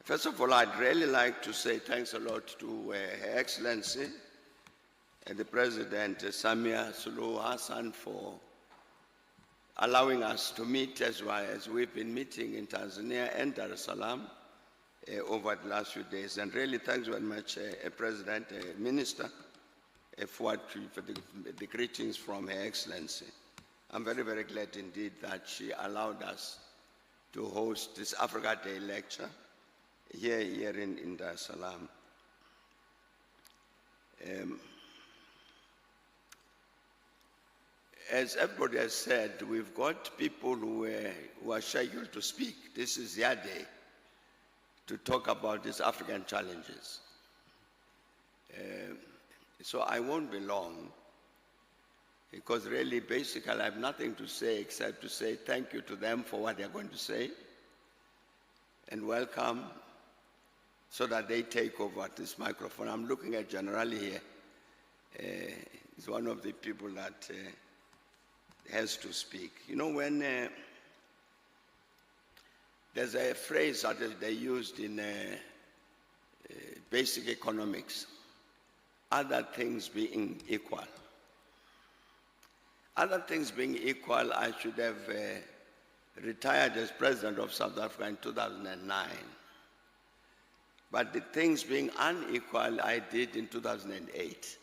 First of all, I'd really like to say thanks a lot to Her Excellency the President Samia Suluhu Hassan for allowing us to meet as well as we've been meeting in Tanzania and Dar es Salaam over the last few days. And really thanks very much, President, Minister, for the greetings from Her Excellency. I'm very, very glad indeed that she allowed us to host this Africa Day lecture here in Dar es Salaam. As everybody has said, we've got people who are scheduled to speak. This is their day to talk about these African challenges. So I won't be long, because really, basically, I have nothing to say except to say thank you to them for what they're going to say, and welcome, so that they take over this microphone. I'm looking at Generali here. He's one of the people that has to speak. You know, when there's a phrase that they used in basic economics, other things being equal. Other things being equal, I should have retired as President of South Africa in 2009. But the things being unequal, I did in 2008.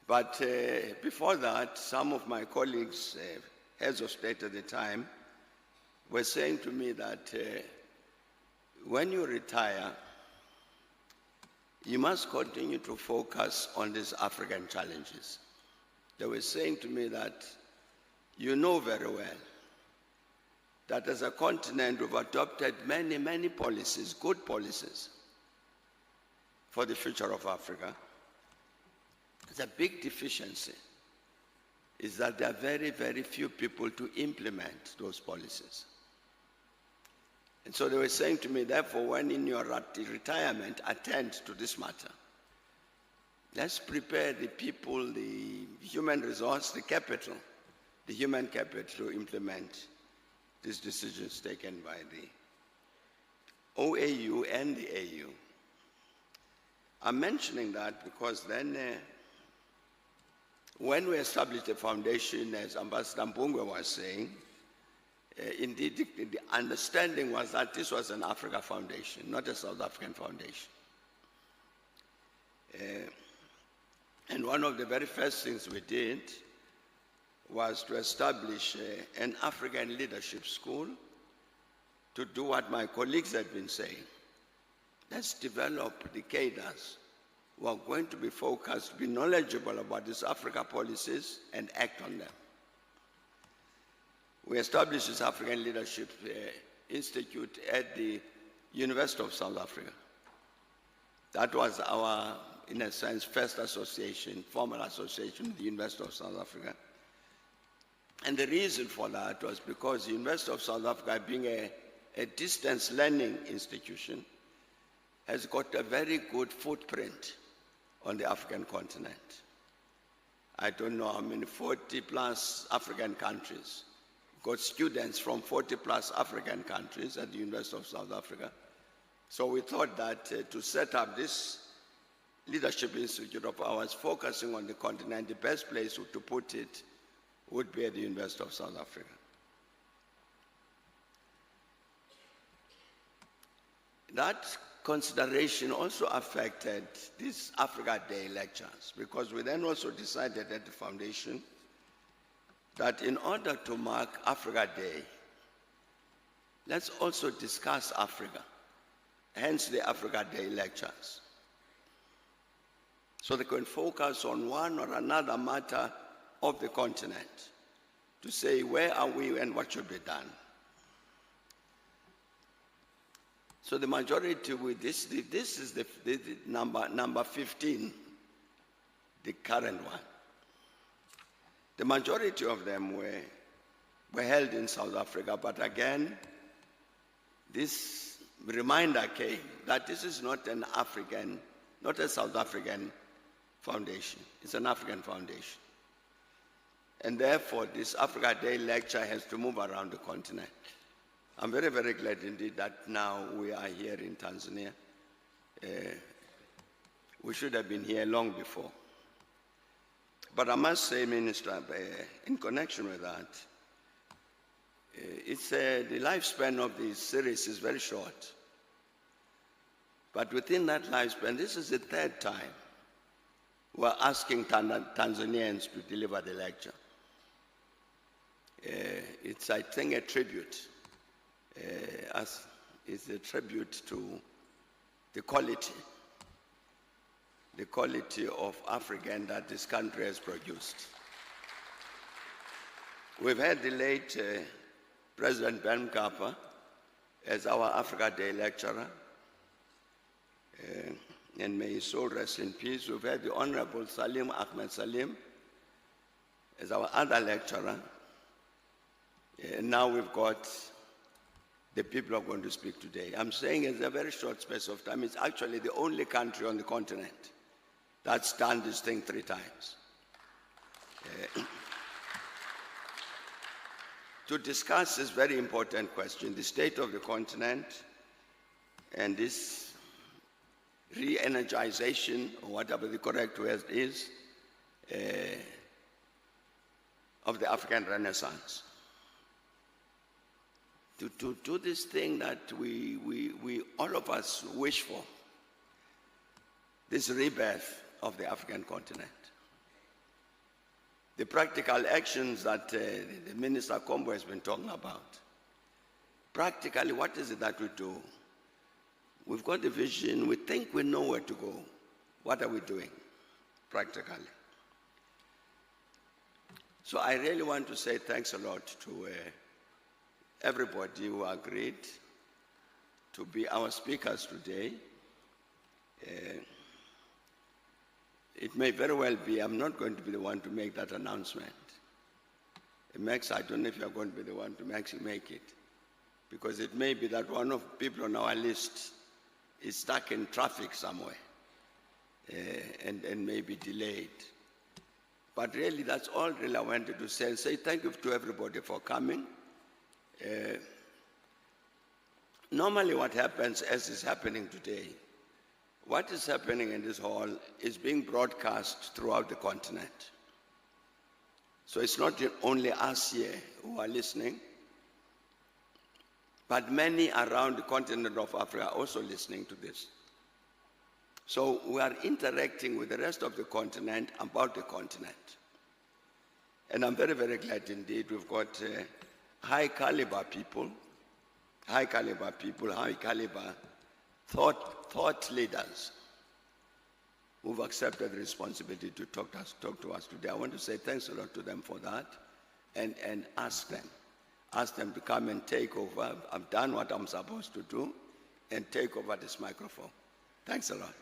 But before that, some of my colleagues, heads of state at the time, were saying to me that when you retire, you must continue to focus on these African challenges. They were saying to me that you know very well that as a continent we've adopted many, many policies, good policies, for the future of Africa. The big deficiency is that there are very, very few people to implement those policies. And so they were saying to me, therefore, when in your retirement, attend to this matter. Let's prepare the people, the human resource, the capital, the human capital to implement these decisions taken by the OAU and the AU. I'm mentioning that because then when we established the foundation, as Ambassador Mpungwe was saying, indeed the understanding was that this was an Africa foundation, not a South African foundation. And one of the very first things we did was to establish an African leadership school to do what my colleagues had been saying. Let's develop the cadres who are going to be focused, be knowledgeable about these Africa policies and act on them. We established this African Leadership Institute at the University of South Africa. That was our, in a sense, first association, formal association with the University of South Africa. And the reason for that was because the University of South Africa, being a distance learning institution, has got a very good footprint on the African continent. I don't know how many, 40 plus African countries. Got students from 40 plus African countries at the University of South Africa. So we thought that to set up this leadership institute of ours focusing on the continent, the best place to put it would be at the University of South Africa. That consideration also affected these Africa Day lectures, because we then also decided at the foundation that in order to mark Africa Day, let's also discuss Africa, hence the Africa Day lectures. So they can focus on one or another matter of the continent to say where are we and what should be done. So the majority with this is the number 15, the current one. The majority of them were held in South Africa, but again, this reminder came that this is not an African, not a South African foundation. It's an African foundation. And therefore, this Africa Day lecture has to move around the continent. I'm very, very glad indeed that now we are here in Tanzania. We should have been here long before. But I must say, Minister, in connection with that, the lifespan of this series is very short. But within that lifespan, this is the third time we're asking Tanzanians to deliver the lecture. It's, I think, a tribute. It's a tribute to the quality of African that this country has produced. We've had the late President Mbeki as our Africa Day lecturer, and may his soul rest in peace. We've had the Honorable Salim Ahmed Salim as our other lecturer, and now we've got the people who are going to speak today. I'm saying it's a very short space of time. It's actually the only country on the continent that's done this thing 3 times. To discuss this very important question, the state of the continent and this re-energization, or whatever the correct word is, of the African Renaissance. To do this thing that we all of us wish for, this rebirth of the African continent. The practical actions that the Minister Kombo has been talking about. Practically, what is it that we do? We've got a vision, we think we know where to go. What are we doing practically? So I really want to say thanks a lot to everybody who agreed to be our speakers today. It may very well be, I'm not going to be the one to make that announcement. Max, I don't know if you're going to be the one to make it. Because it may be that one of the people on our list is stuck in traffic somewhere and may be delayed. But really, that's all really I wanted to say. And say thank you to everybody for coming. Normally what happens, as is happening today, what is happening in this hall is being broadcast throughout the continent. So it's not only us here who are listening, but many around the continent of Africa are also listening to this. So we are interacting with the rest of the continent about the continent. And I'm very, very glad indeed we've got high caliber people, high caliber thought leaders who've accepted the responsibility to talk to us today. I want to say thanks a lot to them for that and ask them to come and take over. I've done what I'm supposed to do and take over this microphone. Thanks a lot.